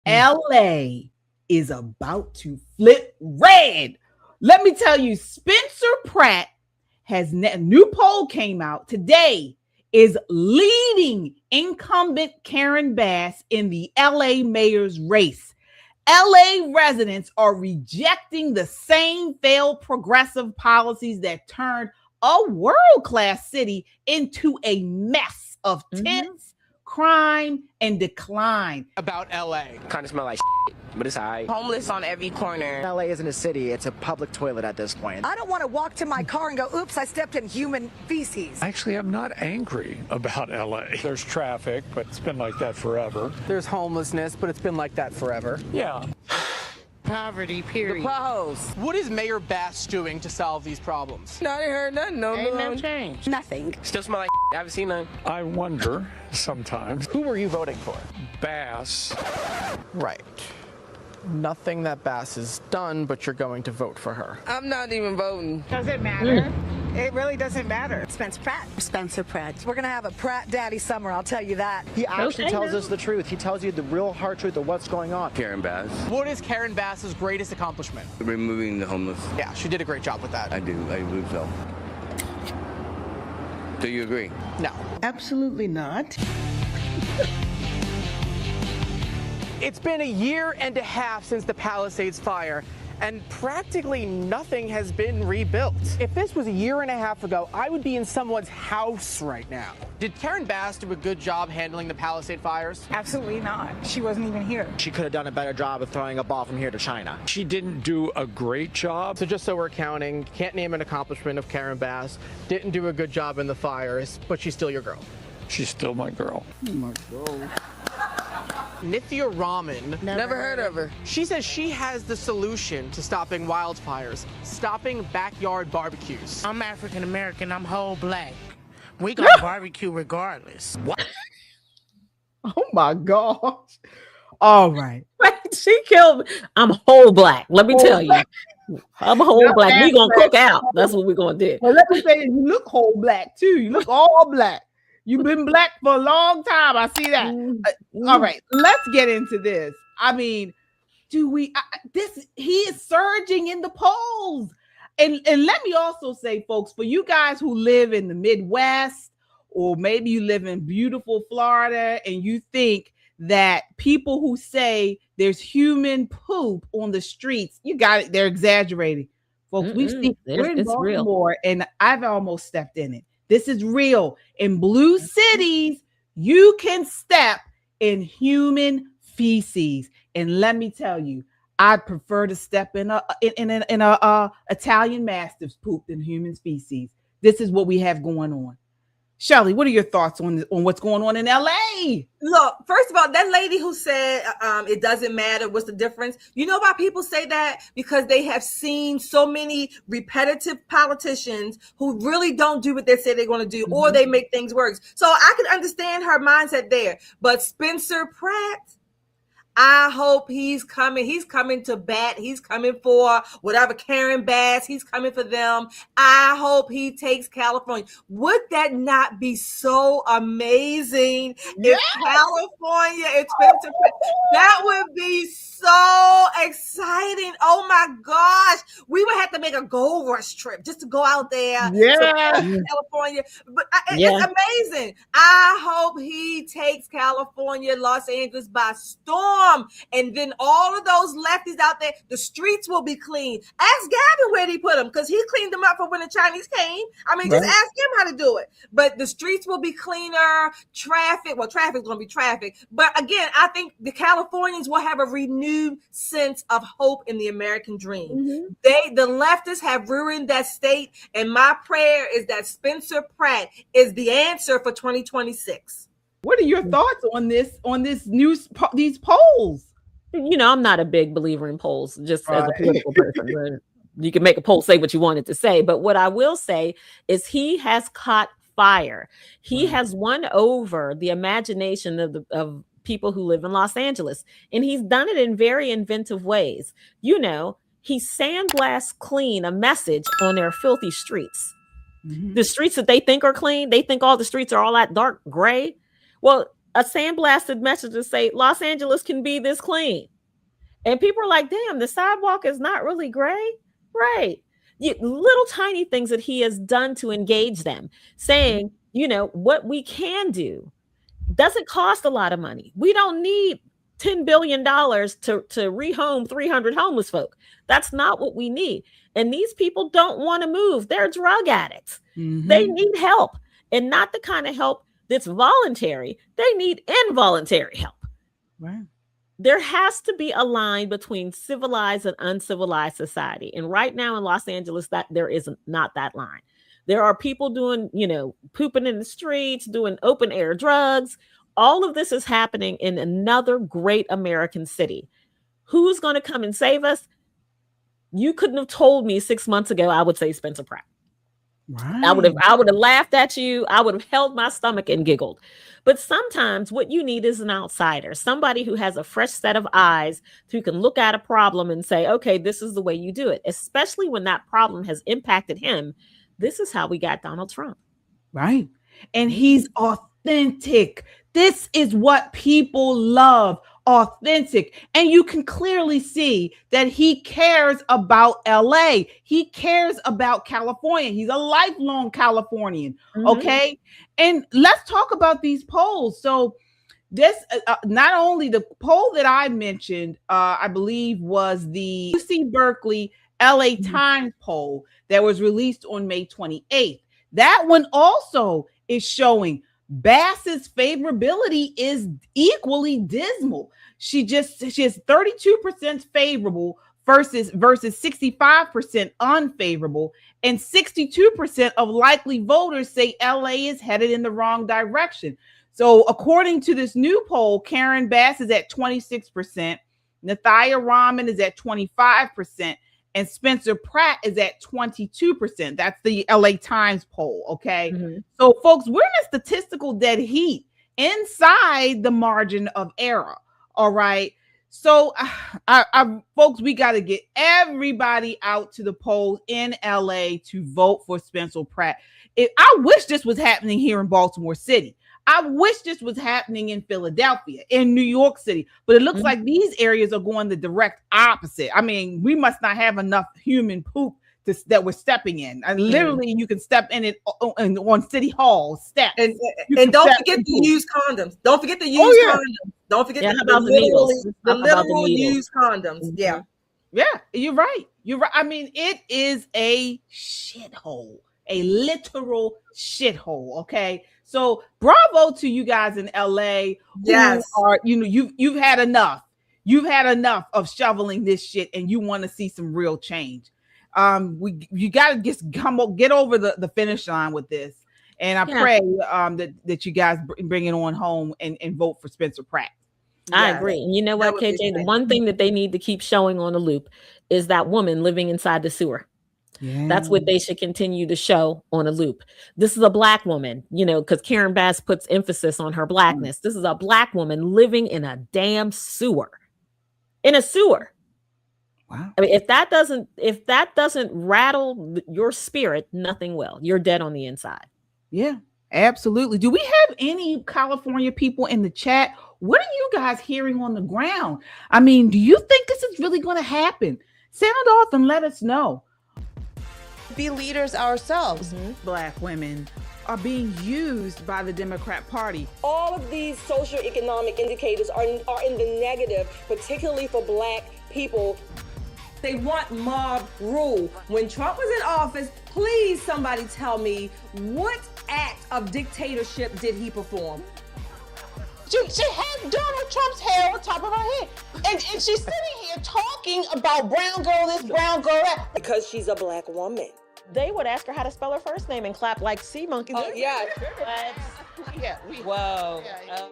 LA is about to flip red. Let me tell you, Spencer Pratt has a new poll came out today, is leading incumbent Karen Bass in the LA mayor's race. LA residents are rejecting the same failed progressive policies that turned a world-class city into a mess of tents, crime, and decline. About LA. Kind of smell like but it's all right. Homeless on every corner. LA isn't a city, it's a public toilet at this point. I don't want to walk to my car and go, oops, I stepped in human feces. Actually, I'm not angry about LA. There's traffic, but it's been like that forever. There's homelessness, but it's been like that forever. Yeah. Poverty, period. The potholes. What is Mayor Bass doing to solve these problems? No, I ain't heard nothing. Ain't No no change. Nothing. Still smell like I haven't seen none. I wonder sometimes. Who were you voting for? Bass. Right. Nothing that Bass has done, but you're going to vote for her. I'm not even voting. Does it matter? It really doesn't matter. Spencer Pratt. Spencer Pratt. We're going to have a Pratt Daddy summer, I'll tell you that. He actually tells us the truth. He tells you the real hard truth of what's going on. Karen Bass. What is Karen Bass's greatest accomplishment? Removing the homeless. Yeah, she did a great job with that. I believe so. Do you agree? No. Absolutely not. It's been a year and a half since the Palisades fire, and practically nothing has been rebuilt. If this was a year and a half ago, I would be in someone's house right now. Did Karen Bass do a good job handling the Palisade fires? Absolutely not. She wasn't even here. She could have done a better job of throwing a ball from here to China. She didn't do a great job. So just so we're counting, can't name an accomplishment of Karen Bass, didn't do a good job in the fires, but she's still your girl. She's still my girl. Oh my God. Nithya Raman. Never heard of her. She says she has the solution to stopping wildfires, stopping backyard barbecues. I'm African American, I'm whole black. We gonna barbecue regardless. What? Oh my gosh. All right. She killed me. I'm whole black. Let me tell you. I'm whole black. We gonna cook out. That's what we're gonna do. Well, let me say, you look whole black too. You look all black. You've been black for a long time. I see that. All right, let's get into this. I mean, he is surging in the polls. And let me also say, folks, for you guys who live in the Midwest, or maybe you live in beautiful Florida and you think that people who say there's human poop on the streets, you got it, they're exaggerating. Folks, we're in Baltimore and I've almost stepped in it. This is real. In blue cities, you can step in human feces. And let me tell you, I'd prefer to step in a Italian Mastiff's poop than human feces. This is what we have going on. Shelly, what are your thoughts on what's going on in LA? Look, first of all, that lady who said it doesn't matter, what's the difference? You know why people say that? Because they have seen so many repetitive politicians who really don't do what they say they're going to do, or they make things worse. So I can understand her mindset there. But Spencer Pratt, I hope he's coming. He's coming to bat. He's coming for whatever Karen Bass. He's coming for them. I hope he takes California. Would that not be so amazing if California is Spencer Pratt? That would be so exciting. Oh my gosh. We would have to make a gold rush trip just to go out there to California. But it's amazing. I hope he takes California, Los Angeles by storm. And then all of those lefties out there, the streets will be clean. Ask Gavin where he put them, because he cleaned them up for when the Chinese came. I mean, just ask him how to do it. But the streets will be cleaner. Traffic's going to be traffic. But again, I think the Californians will have a renewed sense of hope in the American dream. The leftists have ruined that state. And my prayer is that Spencer Pratt is the answer for 2026. What are your thoughts on these polls? You know, I'm not a big believer in polls, just as a political person. You can make a poll say what you wanted to say. But what I will say is he has caught fire. He has won over the imagination of people who live in Los Angeles. And he's done it in very inventive ways. You know, he sandblasts clean a message on their filthy streets. The streets that they think are clean, they think all the streets are all that dark gray. Well, a sandblasted message to say Los Angeles can be this clean. And people are like, damn, the sidewalk is not really gray. Right. Little tiny things that he has done to engage them, saying, you know, what we can do doesn't cost a lot of money. We don't need $10 billion to rehome 300 homeless folk. That's not what we need. And these people don't want to move. They're drug addicts. They need help, and not the kind of help that's voluntary. They need involuntary help. Right. There has to be a line between civilized and uncivilized society. And right now in Los Angeles, that there is not that line. There are people doing, you know, pooping in the streets, doing open air drugs. All of this is happening in another great American city. Who's going to come and save us? You couldn't have told me 6 months ago, I would say Spencer Pratt. Right. I would have laughed at you. I would have held my stomach and giggled. But sometimes what you need is an outsider, somebody who has a fresh set of eyes, who can look at a problem and say, okay, this is the way you do it, especially when that problem has impacted him. This is how we got Donald Trump. Right. And he's authentic. This is what people love. Authentic. And you can clearly see that he cares about LA. He cares about California. He's a lifelong Californian. Okay. And let's talk about these polls. So this, not only the poll that I mentioned, I believe was the UC Berkeley LA Times poll that was released on May 28th. That one also is showing Bass's favorability is equally dismal. She has 32% favorable versus 65% unfavorable, and 62% of likely voters say LA is headed in the wrong direction. So according to this new poll, Karen Bass is at 26%, Nithya Raman is at 25%, and Spencer Pratt is at 22%. That's the LA Times poll. Okay. So folks, we're in a statistical dead heat inside the margin of error. All right. So folks, we got to get everybody out to the polls in LA to vote for Spencer Pratt. I wish this was happening here in Baltimore City. I wish this was happening in Philadelphia, in New York City, but it looks like these areas are going the direct opposite. I mean, we must not have enough human poop that we're stepping in. And literally, you can step in it on City Hall steps. And don't forget to use condoms. Don't forget to use condoms. Don't forget the literal used condoms. Yeah. Yeah, you're right. You're right. I mean, it is a shithole, a literal shithole. Okay. So bravo to you guys in LA. Yes. Who are, you know, you've had enough. You've had enough of shoveling this shit, and you want to see some real change. You got to just get over the finish line with this. And I pray that you guys bring it on home and vote for Spencer Pratt. I agree. And you know what, KJ, the one thing that they need to keep showing on the loop is that woman living inside the sewer. Yeah. That's what they should continue to show on a loop. This is a Black woman, you know, because Karen Bass puts emphasis on her Blackness. This is a Black woman living in a damn sewer. In a sewer. Wow. I mean, if that doesn't rattle your spirit, nothing will. You're dead on the inside. Yeah, absolutely. Do we have any California people in the chat? What are you guys hearing on the ground? I mean, do you think this is really going to happen? Send it off and let us know. Be leaders ourselves. Black women are being used by the Democrat Party. All of these socioeconomic indicators are in the negative, particularly for Black people. They want mob rule. When Trump was in office, please somebody tell me, what act of dictatorship did he perform? She had Donald Trump's hair on top of her head. And she's sitting here talking about brown girl this, brown girl that. Because she's a Black woman. They would ask her how to spell her first name and clap like sea monkeys. Oh, yeah. Whoa. Yeah.